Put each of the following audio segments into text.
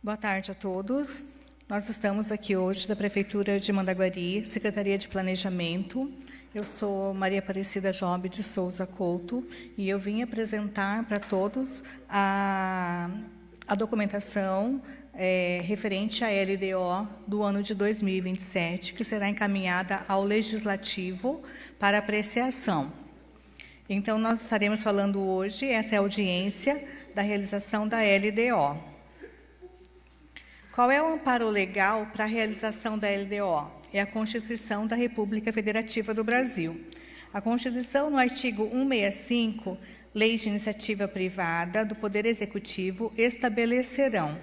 Boa tarde a todos. Nós estamos aqui hoje da Prefeitura de Mandaguari, Secretaria de Planejamento. Eu sou Maria Aparecida Job de Souza Couto e eu vim apresentar para todos a documentação referente à LDO do ano de 2027, que será encaminhada ao Legislativo para apreciação. Então, nós estaremos falando hoje, essa é a audiência da realização da LDO. Qual é o amparo legal para a realização da LDO? É a Constituição da República Federativa do Brasil. A Constituição, no artigo 165, Leis de Iniciativa Privada do Poder Executivo estabelecerão,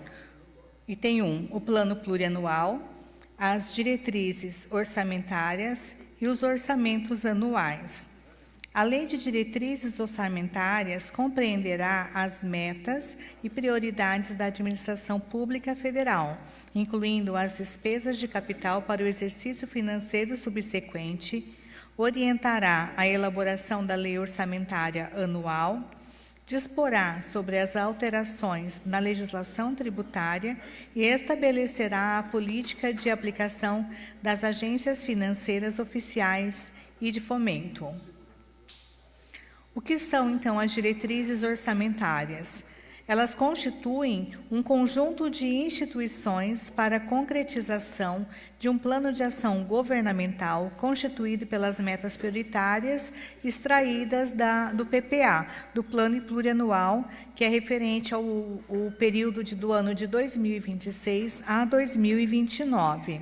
item 1, o Plano Plurianual, as diretrizes orçamentárias e os orçamentos anuais. A Lei de Diretrizes Orçamentárias compreenderá as metas e prioridades da administração pública federal, incluindo as despesas de capital para o exercício financeiro subsequente, orientará a elaboração da Lei Orçamentária Anual, disporá sobre as alterações na legislação tributária e estabelecerá a política de aplicação das agências financeiras oficiais e de fomento. O que são, então, as diretrizes orçamentárias? Elas constituem um conjunto de instituições para a concretização de um plano de ação governamental constituído pelas metas prioritárias extraídas do PPA, do Plano Plurianual, que é referente ao período do ano de 2026 a 2029.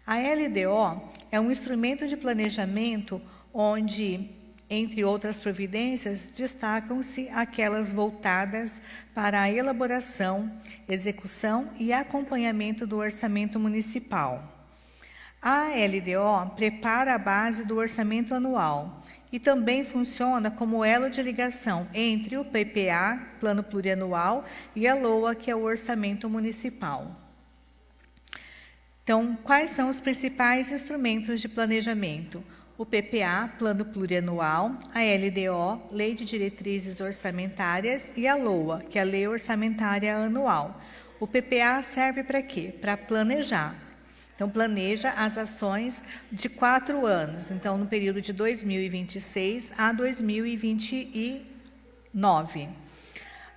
A LDO é um instrumento de planejamento onde, entre outras providências, destacam-se aquelas voltadas para a elaboração, execução e acompanhamento do orçamento municipal. A LDO prepara a base do orçamento anual e também funciona como elo de ligação entre o PPA, Plano Plurianual, e a LOA, que é o Orçamento Municipal. Então, quais são os principais instrumentos de planejamento? O PPA, Plano Plurianual, a LDO, Lei de Diretrizes Orçamentárias, e a LOA, que é a Lei Orçamentária Anual. O PPA serve para quê? Para planejar. Então, planeja as ações de 4 anos, então, no período de 2026 a 2029.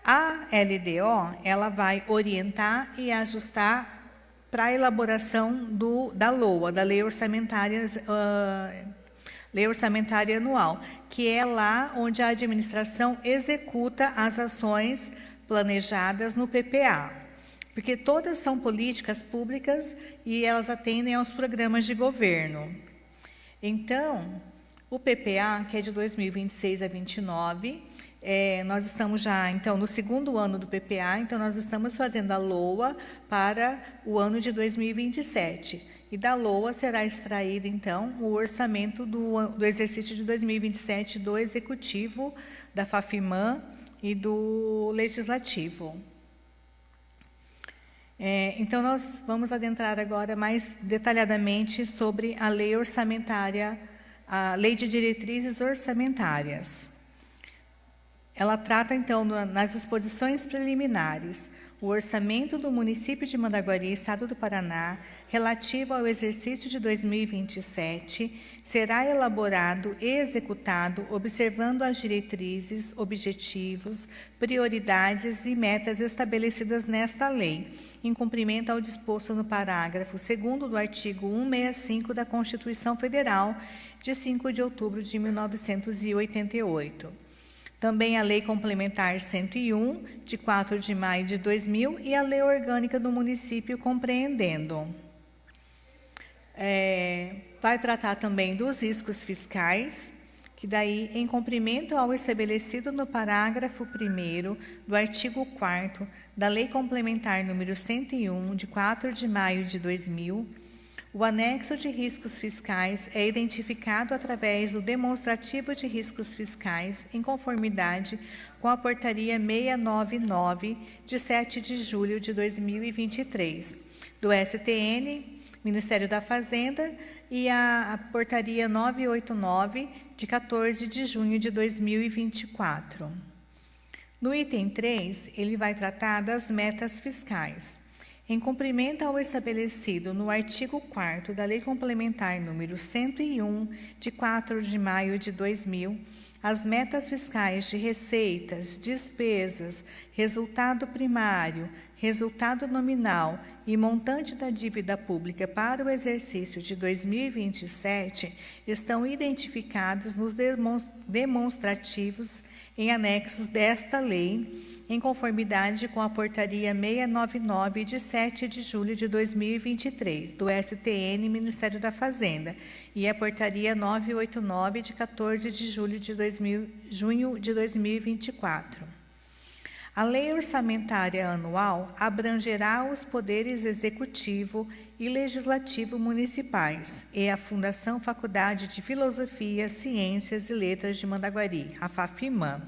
A LDO, ela vai orientar e ajustar para a elaboração da LOA, da Lei Orçamentária Anual, que é lá onde a administração executa as ações planejadas no PPA, porque todas são políticas públicas e elas atendem aos programas de governo. Então, o PPA, que é de 2026 a 2029, nós estamos já, então, no segundo ano do PPA, então nós estamos fazendo a LOA para o ano de 2027. E da LOA será extraído, então, o orçamento do exercício de 2027 do Executivo, da FAFIMAN e do Legislativo. Então, nós vamos adentrar agora mais detalhadamente sobre a Lei Orçamentária, a Lei de Diretrizes Orçamentárias. Ela trata, então, nas disposições preliminares, o orçamento do município de Mandaguari, Estado do Paraná, relativo ao exercício de 2027, será elaborado e executado observando as diretrizes, objetivos, prioridades e metas estabelecidas nesta lei, em cumprimento ao disposto no parágrafo 2º do artigo 165 da Constituição Federal, de 5 de outubro de 1988. Também a Lei Complementar 101, de 4 de maio de 2000, e a Lei Orgânica do município, compreendendo. Vai tratar também dos riscos fiscais, que daí, em cumprimento ao estabelecido no parágrafo 1º do artigo 4º da Lei Complementar número 101, de 4 de maio de 2000, o anexo de riscos fiscais é identificado através do demonstrativo de riscos fiscais em conformidade com a Portaria 699, de 7 de julho de 2023, do STN, Ministério da Fazenda, e a Portaria 989, de 14 de junho de 2024. No item 3, ele vai tratar das metas fiscais. Em cumprimento ao estabelecido no artigo 4º da Lei Complementar número 101, de 4 de maio de 2000, as metas fiscais de receitas, despesas, resultado primário, resultado nominal e montante da dívida pública para o exercício de 2027 estão identificados nos demonstrativos em anexos desta lei, em conformidade com a Portaria 699, de 7 de julho de 2023, do STN, Ministério da Fazenda, e a Portaria 989, de 14 de junho de 2024. A Lei Orçamentária Anual abrangerá os poderes executivo e legislativo municipais e a Fundação Faculdade de Filosofia, Ciências e Letras de Mandaguari, a FAFIMAN.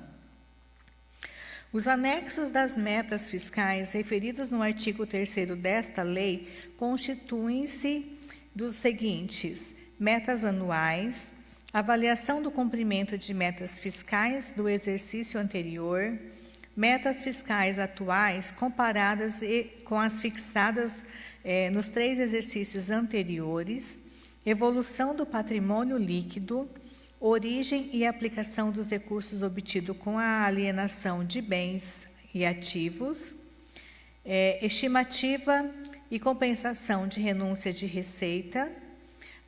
Os anexos das metas fiscais referidos no artigo 3º desta lei constituem-se dos seguintes: metas anuais, avaliação do cumprimento de metas fiscais do exercício anterior, metas fiscais atuais comparadas com as fixadas nos 3 exercícios anteriores, evolução do patrimônio líquido, origem e aplicação dos recursos obtidos com a alienação de bens e ativos, estimativa e compensação de renúncia de receita,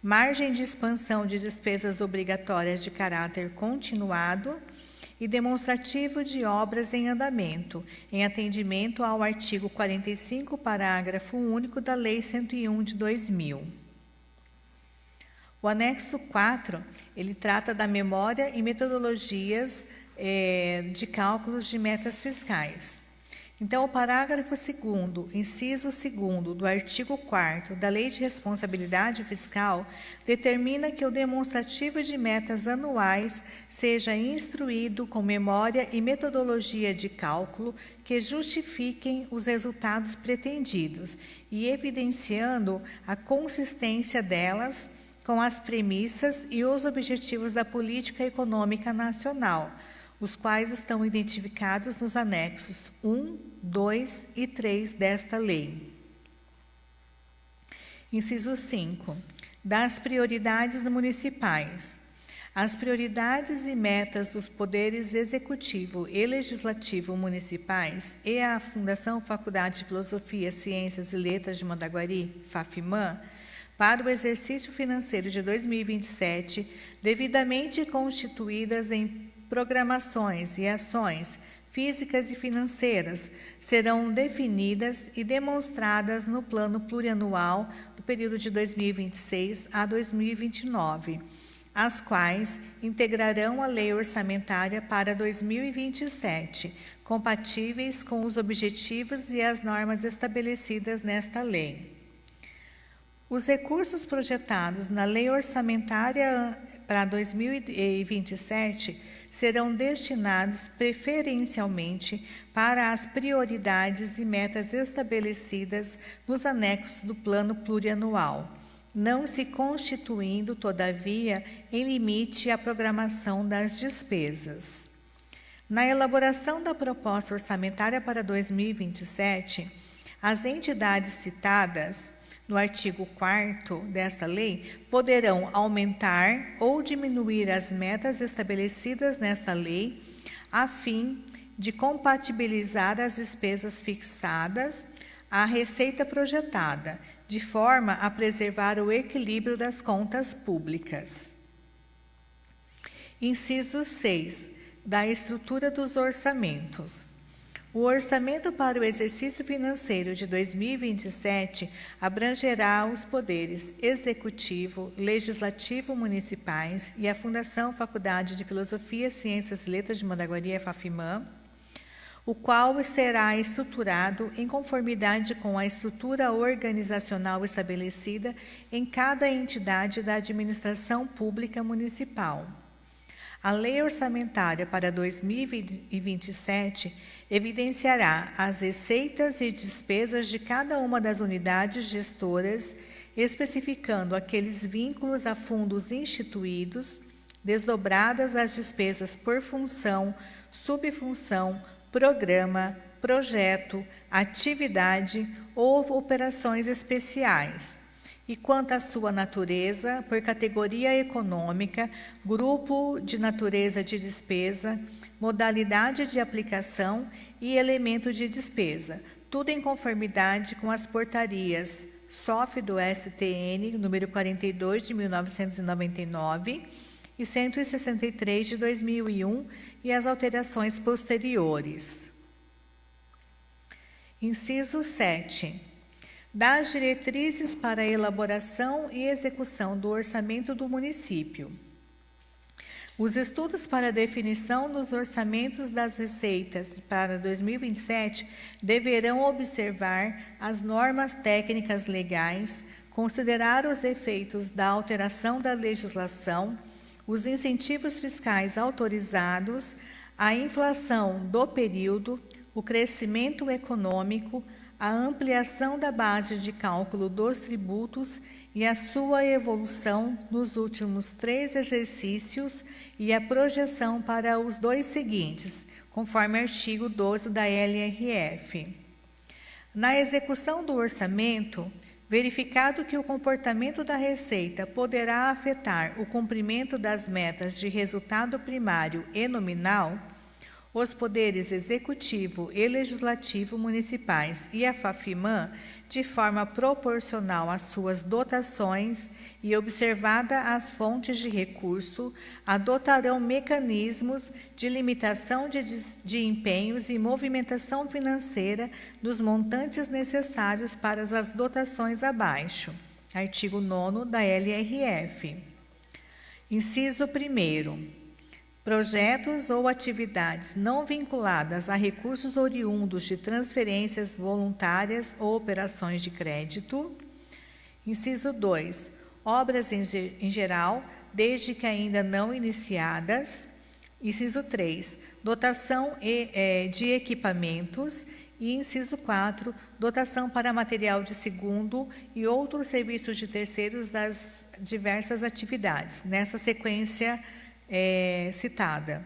margem de expansão de despesas obrigatórias de caráter continuado e demonstrativo de obras em andamento, em atendimento ao artigo 45, parágrafo único da Lei 101 de 2000. O anexo 4, ele trata da memória e metodologias de cálculos de metas fiscais. Então, o parágrafo 2º, inciso 2º do artigo 4º da Lei de Responsabilidade Fiscal determina que o demonstrativo de metas anuais seja instruído com memória e metodologia de cálculo que justifiquem os resultados pretendidos e evidenciando a consistência delas com as premissas e os objetivos da política econômica nacional, os quais estão identificados nos anexos 1, 2 e 3 desta lei. Inciso 5. Das prioridades municipais. As prioridades e metas dos poderes executivo e legislativo municipais e a Fundação Faculdade de Filosofia, Ciências e Letras de Mandaguari, FAFIMAN, para o exercício financeiro de 2027, devidamente constituídas em programações e ações físicas e financeiras, serão definidas e demonstradas no Plano Plurianual do período de 2026 a 2029, as quais integrarão a Lei Orçamentária para 2027, compatíveis com os objetivos e as normas estabelecidas nesta lei. Os recursos projetados na Lei Orçamentária para 2027 serão destinados preferencialmente para as prioridades e metas estabelecidas nos anexos do Plano Plurianual, não se constituindo, todavia, em limite à programação das despesas. Na elaboração da proposta orçamentária para 2027, as entidades citadas no artigo 4º desta lei, poderão aumentar ou diminuir as metas estabelecidas nesta lei, a fim de compatibilizar as despesas fixadas à receita projetada, de forma a preservar o equilíbrio das contas públicas. Inciso 6. Da estrutura dos orçamentos. O orçamento para o exercício financeiro de 2027 abrangerá os poderes executivo, legislativo municipais e a Fundação Faculdade de Filosofia, Ciências e Letras de Mandaguari, FAFIMAN, o qual será estruturado em conformidade com a estrutura organizacional estabelecida em cada entidade da administração pública municipal. A Lei Orçamentária para 2027 evidenciará as receitas e despesas de cada uma das unidades gestoras, especificando aqueles vínculos a fundos instituídos, desdobradas as despesas por função, subfunção, programa, projeto, atividade ou operações especiais. E quanto à sua natureza, por categoria econômica, grupo de natureza de despesa, modalidade de aplicação e elemento de despesa, tudo em conformidade com as portarias SOF do STN, número 42, de 1999, e 163, de 2001, e as alterações posteriores. Inciso 7. Das diretrizes para a elaboração e execução do orçamento do município. Os estudos para a definição dos orçamentos das receitas para 2027 deverão observar as normas técnicas legais, considerar os efeitos da alteração da legislação, os incentivos fiscais autorizados, a inflação do período, o crescimento econômico, a ampliação da base de cálculo dos tributos e a sua evolução nos últimos 3 exercícios e a projeção para os 2 seguintes, conforme artigo 12 da LRF. Na execução do orçamento, verificado que o comportamento da receita poderá afetar o cumprimento das metas de resultado primário e nominal, os poderes executivo e legislativo municipais e a FAFIMAN, de forma proporcional às suas dotações e observada as fontes de recurso, adotarão mecanismos de limitação de empenhos e movimentação financeira dos montantes necessários para as dotações abaixo. Artigo 9º da LRF. Inciso 1º. Projetos ou atividades não vinculadas a recursos oriundos de transferências voluntárias ou operações de crédito. Inciso 2. Obras em geral, desde que ainda não iniciadas. Inciso 3. Dotação de equipamentos. E inciso 4. Dotação para material de segundo e outros serviços de terceiros das diversas atividades, nessa sequência citada.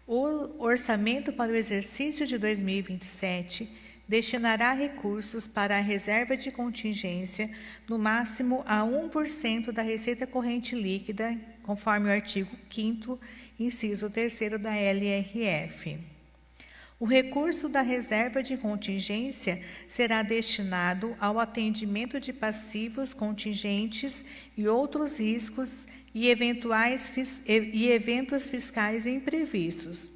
O orçamento para o exercício de 2027 destinará recursos para a reserva de contingência no máximo a 1% da receita corrente líquida, conforme o artigo 5º, inciso 3º da LRF. O recurso da reserva de contingência será destinado ao atendimento de passivos contingentes e outros riscos e eventos fiscais imprevistos,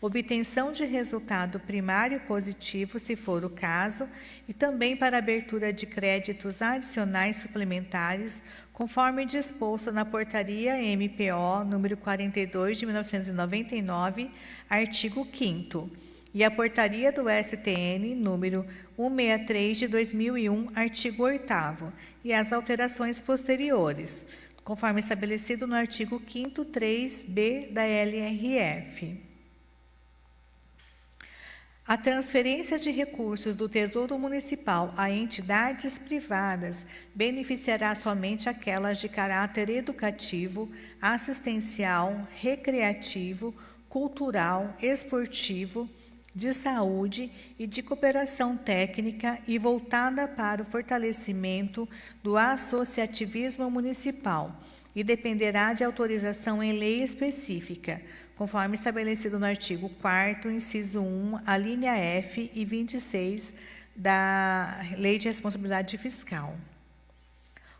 obtenção de resultado primário positivo, se for o caso, e também para abertura de créditos adicionais suplementares, conforme disposto na Portaria MPO número 42 de 1999, artigo 5º, e a Portaria do STN número 163 de 2001, artigo 8º, e as alterações posteriores, conforme estabelecido no artigo 5º 3b da LRF. A transferência de recursos do Tesouro Municipal a entidades privadas beneficiará somente aquelas de caráter educativo, assistencial, recreativo, cultural, esportivo, de saúde e de cooperação técnica e voltada para o fortalecimento do associativismo municipal e dependerá de autorização em lei específica, conforme estabelecido no artigo 4º, inciso 1, a linha F e 26 da Lei de Responsabilidade Fiscal.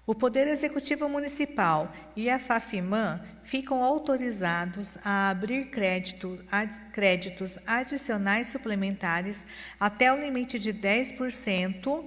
O Poder Executivo Municipal e a FAFIMAN ficam autorizados a abrir créditos adicionais suplementares até o limite de 10%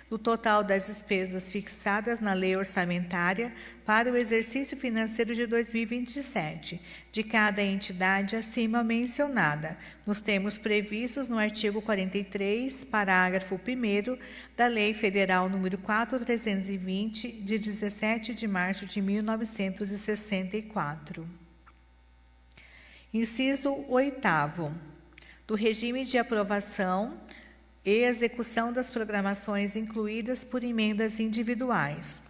do total das despesas fixadas na lei orçamentária para o exercício financeiro de 2027, de cada entidade acima mencionada, nos termos previstos no artigo 43, parágrafo 1º da Lei Federal número 4.320, de 17 de março de 1964. Inciso 8º. Do regime de aprovação e execução das programações incluídas por emendas individuais.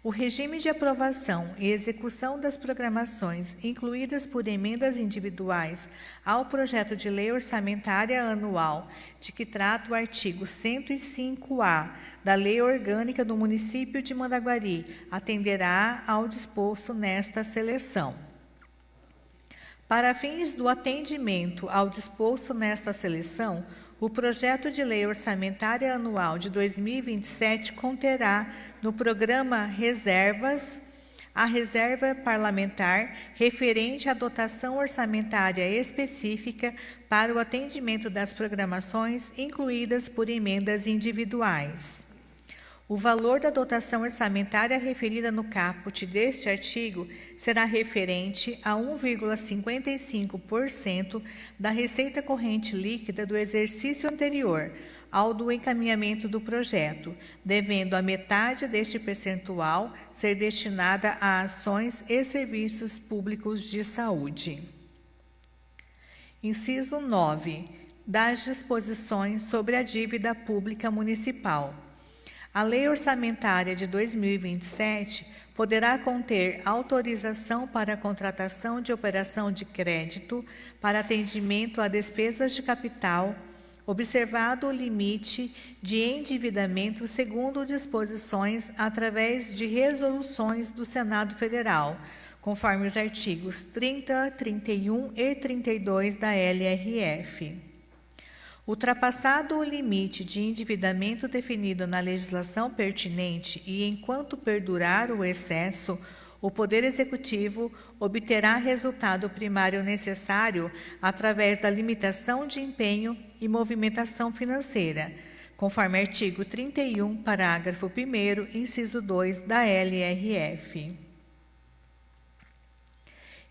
O regime de aprovação e execução das programações incluídas por emendas individuais ao projeto de lei orçamentária anual, de que trata o artigo 105-A da Lei Orgânica do Município de Mandaguari, atenderá ao disposto nesta seleção. Para fins do atendimento ao disposto nesta seleção, o projeto de lei orçamentária anual de 2027 conterá, no programa Reservas, a reserva parlamentar referente à dotação orçamentária específica para o atendimento das programações incluídas por emendas individuais. O valor da dotação orçamentária referida no caput deste artigo será referente a 1,55% da receita corrente líquida do exercício anterior ao do encaminhamento do projeto, devendo a metade deste percentual ser destinada a ações e serviços públicos de saúde. Inciso 9. Das disposições sobre a dívida pública municipal. A Lei Orçamentária de 2027 poderá conter autorização para a contratação de operação de crédito para atendimento a despesas de capital, observado o limite de endividamento segundo disposições através de resoluções do Senado Federal, conforme os artigos 30, 31 e 32 da LRF. Ultrapassado o limite de endividamento definido na legislação pertinente e enquanto perdurar o excesso, o Poder Executivo obterá resultado primário necessário através da limitação de empenho e movimentação financeira, conforme artigo 31, parágrafo 1º, inciso 2 da LRF.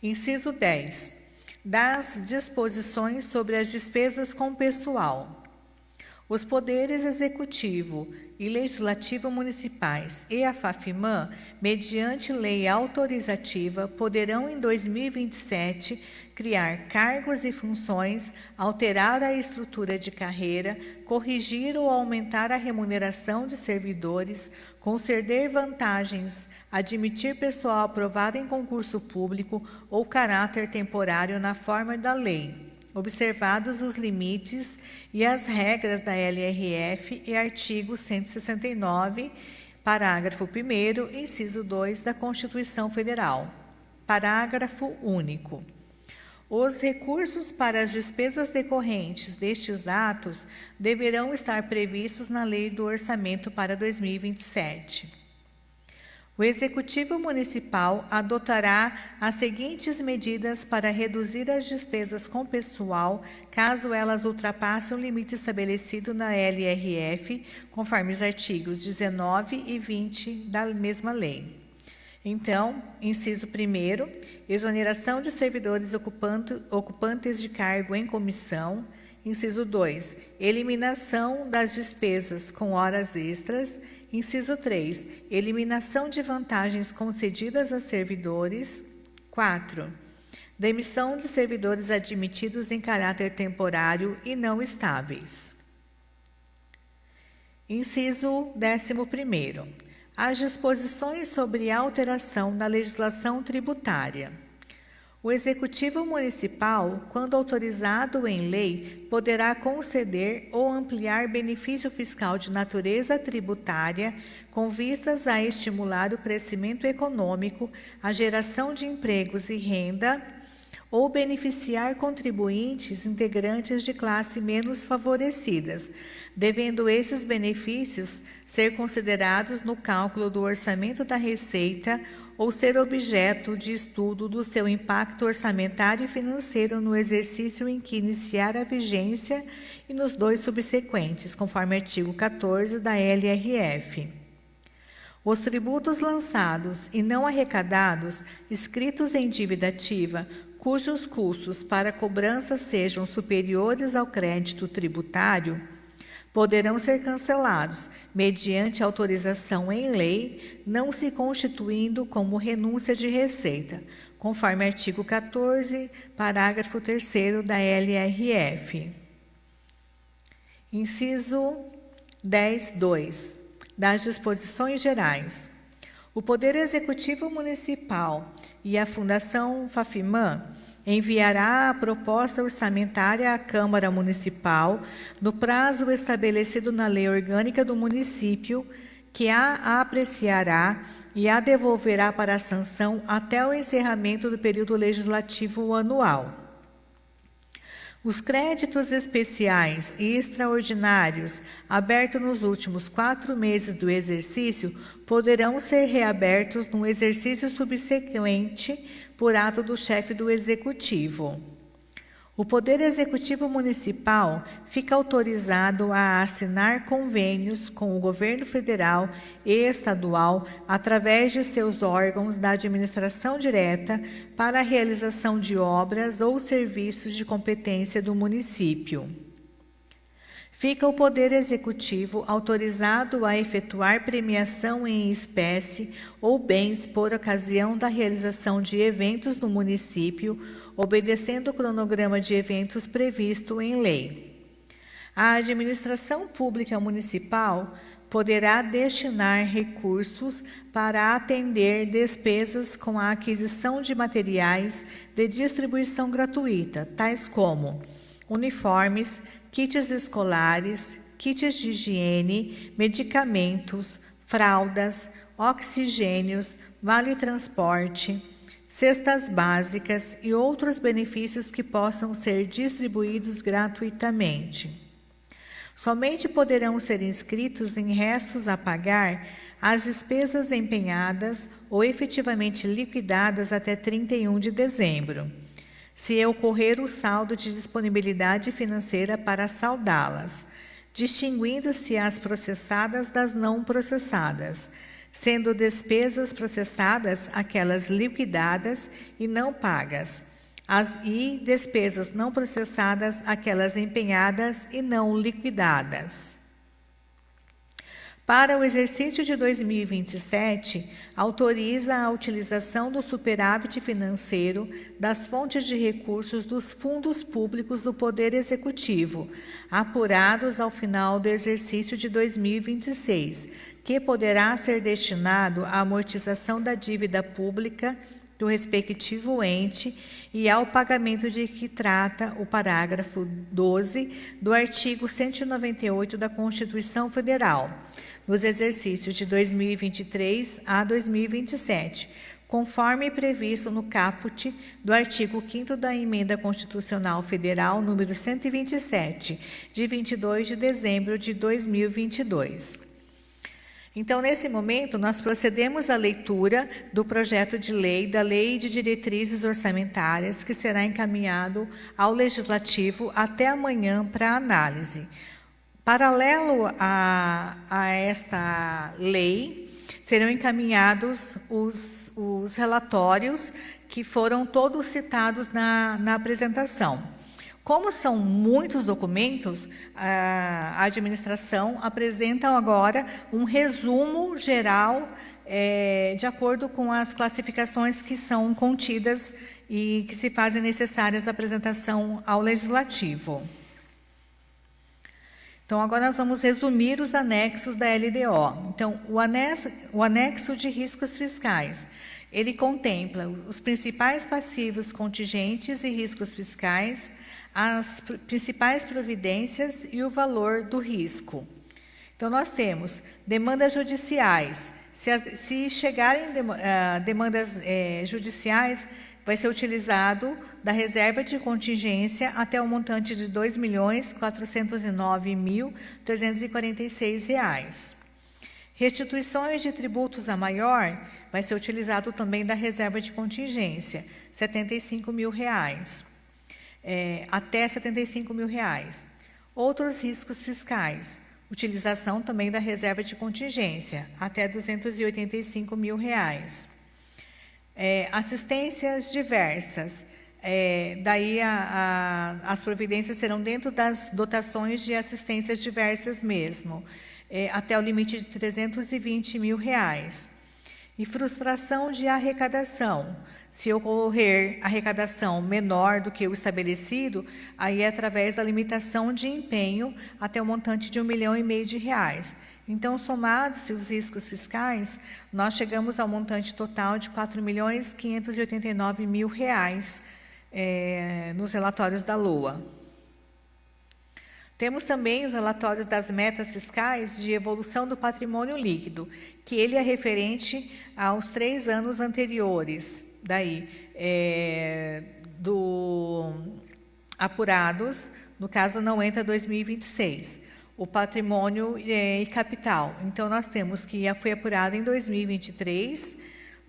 Inciso 10. Das disposições sobre as despesas com pessoal. Os poderes executivo e legislativo municipais e a FAFIMAN, mediante lei autorizativa, poderão em 2027 criar cargos e funções, alterar a estrutura de carreira, corrigir ou aumentar a remuneração de servidores, conceder vantagens, admitir pessoal aprovado em concurso público ou caráter temporário na forma da lei, observados os limites e as regras da LRF e artigo 169, parágrafo 1º, inciso 2 da Constituição Federal. Parágrafo único. Os recursos para as despesas decorrentes destes atos deverão estar previstos na Lei do Orçamento para 2027. O Executivo Municipal adotará as seguintes medidas para reduzir as despesas com pessoal, caso elas ultrapassem o limite estabelecido na LRF, conforme os artigos 19 e 20 da mesma lei. Então, inciso 1º, exoneração de servidores ocupantes de cargo em comissão. Inciso 2, eliminação das despesas com horas extras. Inciso 3, eliminação de vantagens concedidas a servidores. 4, demissão de servidores admitidos em caráter temporário e não estáveis. Inciso 11º, as disposições sobre alteração da legislação tributária. O Executivo Municipal, quando autorizado em lei, poderá conceder ou ampliar benefício fiscal de natureza tributária com vistas a estimular o crescimento econômico, a geração de empregos e renda, ou beneficiar contribuintes integrantes de classe menos favorecidas, devendo esses benefícios ser considerados no cálculo do orçamento da Receita ou ser objeto de estudo do seu impacto orçamentário e financeiro no exercício em que iniciar a vigência e nos 2 subsequentes, conforme artigo 14 da LRF. Os tributos lançados e não arrecadados, inscritos em dívida ativa, cujos custos para cobrança sejam superiores ao crédito tributário, poderão ser cancelados, mediante autorização em lei, não se constituindo como renúncia de receita, conforme artigo 14, parágrafo 3º da LRF. Inciso 10.2. Das disposições gerais. O Poder Executivo Municipal e a Fundação Fafimã enviará a proposta orçamentária à Câmara Municipal no prazo estabelecido na Lei Orgânica do Município, que a apreciará e a devolverá para a sanção até o encerramento do período legislativo anual. Os créditos especiais e extraordinários abertos nos últimos 4 meses do exercício poderão ser reabertos no exercício subsequente por ato do chefe do Executivo. O Poder Executivo Municipal fica autorizado a assinar convênios com o Governo Federal e Estadual através de seus órgãos da administração direta para a realização de obras ou serviços de competência do município. Fica o Poder Executivo autorizado a efetuar premiação em espécie ou bens por ocasião da realização de eventos no município, obedecendo o cronograma de eventos previsto em lei. A administração pública municipal poderá destinar recursos para atender despesas com a aquisição de materiais de distribuição gratuita, tais como uniformes, kits escolares, kits de higiene, medicamentos, fraldas, oxigênios, vale-transporte, cestas básicas e outros benefícios que possam ser distribuídos gratuitamente. Somente poderão ser inscritos em restos a pagar as despesas empenhadas ou efetivamente liquidadas até 31 de dezembro, se ocorrer o saldo de disponibilidade financeira para saldá-las, distinguindo-se as processadas das não processadas, sendo despesas processadas aquelas liquidadas e não pagas, e despesas não processadas aquelas empenhadas e não liquidadas. Para o exercício de 2027, autoriza a utilização do superávit financeiro das fontes de recursos dos fundos públicos do Poder Executivo, apurados ao final do exercício de 2026, que poderá ser destinado à amortização da dívida pública do respectivo ente e ao pagamento de que trata o parágrafo 12 do artigo 198 da Constituição Federal, nos exercícios de 2023 a 2027, conforme previsto no caput do artigo 5º da Emenda Constitucional Federal número 127, de 22 de dezembro de 2022. Então, nesse momento, nós procedemos à leitura do projeto de lei da Lei de Diretrizes Orçamentárias, que será encaminhado ao Legislativo até amanhã para análise. Paralelo a esta lei, serão encaminhados os relatórios que foram todos citados na apresentação. Como são muitos documentos, a administração apresenta agora um resumo geral de acordo com as classificações que são contidas e que se fazem necessárias à apresentação ao Legislativo. Então, agora nós vamos resumir os anexos da LDO. Então, o anexo de riscos fiscais, ele contempla os principais passivos contingentes e riscos fiscais, as principais providências e o valor do risco. Então, nós temos demandas judiciais. Se chegarem demandas judiciais, vai ser utilizado da reserva de contingência até o montante de R$ 2.409.346. Restituições de tributos a maior, vai ser utilizado também da reserva de contingência, R$ 75.000, até R$ 75.000. Outros riscos fiscais, utilização também da reserva de contingência, até R$ 285.000. Assistências diversas, daí as providências serão dentro das dotações de assistências diversas mesmo, até o limite de R$ 320.000. E frustração de arrecadação, se ocorrer arrecadação menor do que o estabelecido, aí é através da limitação de empenho até o montante de R$ 1,5 milhão. Então, somados os riscos fiscais, nós chegamos ao montante total de R$ 4.589.000 nos relatórios da LOA. Temos também os relatórios das metas fiscais de evolução do patrimônio líquido, que ele é referente aos 3 anos anteriores, apurados, no caso não entra 2026, o patrimônio e capital. Então, nós temos que foi apurado em 2023,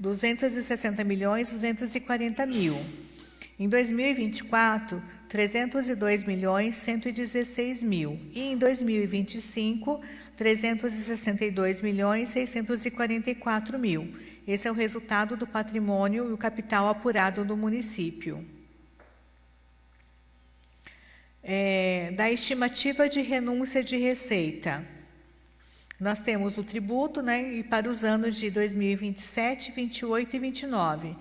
260.240.000. Em 2024, 302.116.000. E em 2025, 362.644.000. Esse é o resultado do patrimônio e o capital apurado do município. Da estimativa de renúncia de receita. Nós temos o tributo, e para os anos de 2027, 28 e 29.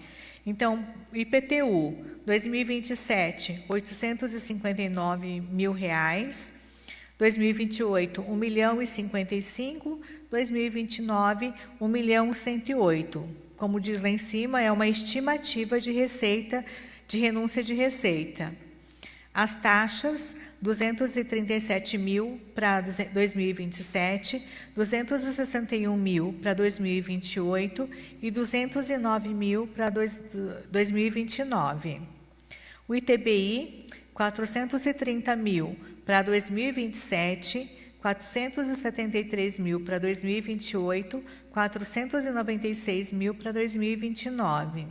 Então, IPTU, 2027, R$ 859.000. 2028, R$ 1.055.000. 2029, R$ 1.108.000. Como diz lá em cima, é uma estimativa de receita, de renúncia de receita. As taxas, 237.000 para 2027, 261.000 para 2028 e 209.000 para 2029. O ITBI, 430.000 para 2027, 473.000 para 2028, 496.000 para 2029.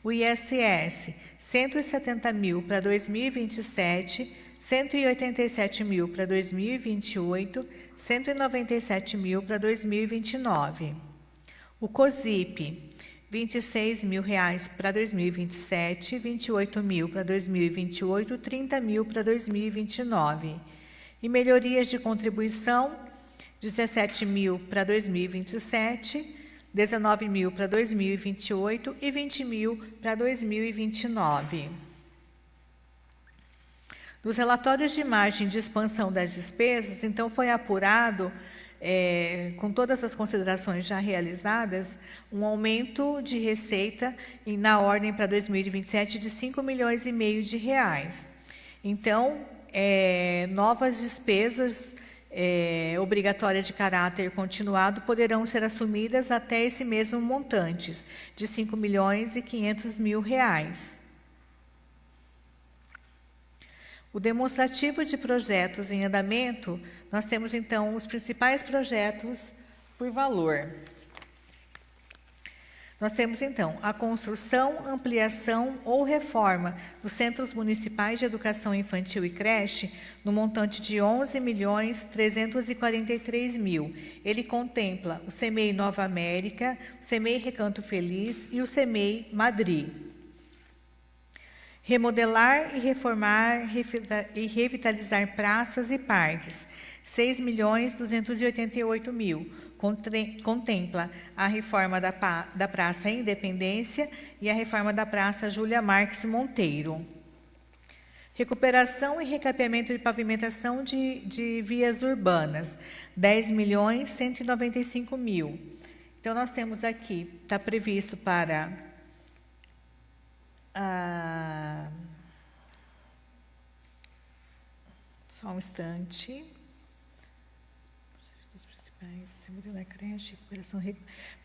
O ISS, 170.000 para 2027, 187.000 para 2028, 197.000 para 2029. O COSIP, R$ 26.000 para 2027, 28.000 para 2028, 30.000 para 2029. E melhorias de contribuição, 17.000 para 2027, 19.000 para 2028 e 20.000 para 2029. Dos relatórios de margem de expansão das despesas, então foi apurado, com todas as considerações já realizadas, um aumento de receita na ordem para 2027 de R$ 5,5 milhões de reais. Então, novas despesas obrigatórias de caráter continuado poderão ser assumidas até esse mesmo montante, de R$ 5.500.000. O demonstrativo de projetos em andamento, nós temos, então, os principais projetos por valor. Nós temos, então, a construção, ampliação ou reforma dos Centros Municipais de Educação Infantil e Creche, no montante de R$ 11.343.000. Ele contempla o CEMEI Nova América, o CEMEI Recanto Feliz e o CEMEI Madri. Remodelar e reformar e revitalizar praças e parques, R$ 6.288.000. Contempla a reforma da Praça Independência e a reforma da Praça Júlia Marques Monteiro. Recuperação e recapeamento de pavimentação de vias urbanas, R$ 10.195.000. Então, nós temos aqui, está previsto para só um instante.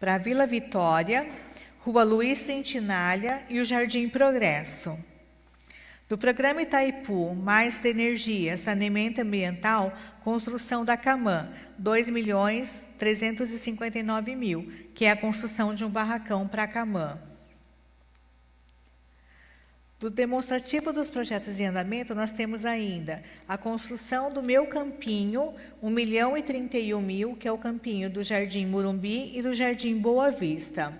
Para a Vila Vitória, Rua Luiz Trentinalha e o Jardim Progresso. Do programa Itaipu, Mais Energia, Saneamento Ambiental, construção da Camã, R$ 2.359.000, que é a construção de um barracão para a Camã. Do demonstrativo dos projetos em andamento, nós temos ainda a construção do Meu Campinho, R$ 1.031.000, que é o campinho do Jardim Morumbi e do Jardim Boa Vista.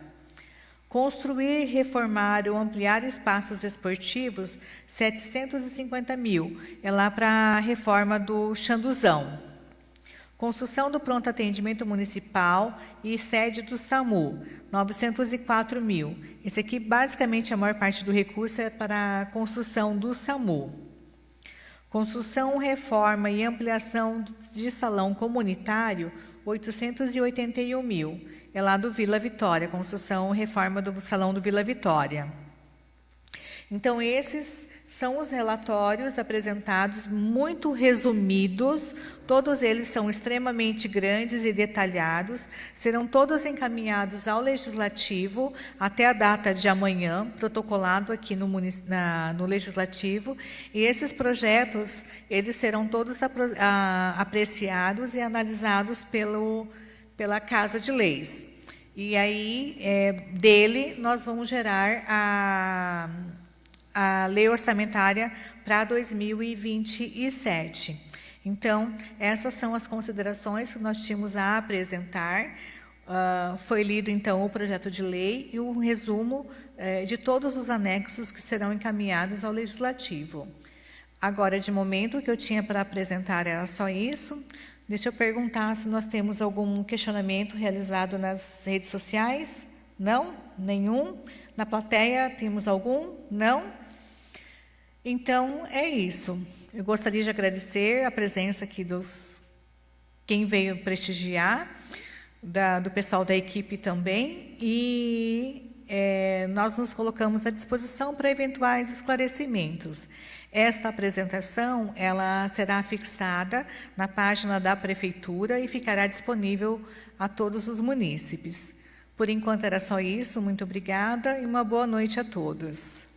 Construir, reformar ou ampliar espaços esportivos, R$ 750.000, é lá para a reforma do Xanduzão. Construção do pronto atendimento municipal e sede do SAMU, R$ 904.000. Esse aqui, basicamente, a maior parte do recurso é para a construção do SAMU. Construção, reforma e ampliação de salão comunitário, 881 mil. É lá do Vila Vitória, construção, reforma do Salão do Vila Vitória. Então, esses são os relatórios apresentados, muito resumidos, todos eles são extremamente grandes e detalhados, serão todos encaminhados ao Legislativo até a data de amanhã, protocolado aqui no Legislativo, e esses projetos, eles serão todos apreciados e analisados pela Casa de Leis. E aí, dele, nós vamos gerar a lei orçamentária para 2027. Então, essas são as considerações que nós tínhamos a apresentar. Foi lido, então, o projeto de lei e o resumo de todos os anexos que serão encaminhados ao Legislativo. Agora, de momento, o que eu tinha para apresentar era só isso. Deixa eu perguntar se nós temos algum questionamento realizado nas redes sociais. Não? Nenhum? Na plateia, temos algum? Não? Então, é isso. Eu gostaria de agradecer a presença aqui quem veio prestigiar, do pessoal da equipe também, e nós nos colocamos à disposição para eventuais esclarecimentos. Esta apresentação ela será fixada na página da Prefeitura e ficará disponível a todos os munícipes. Por enquanto era só isso, muito obrigada e uma boa noite a todos.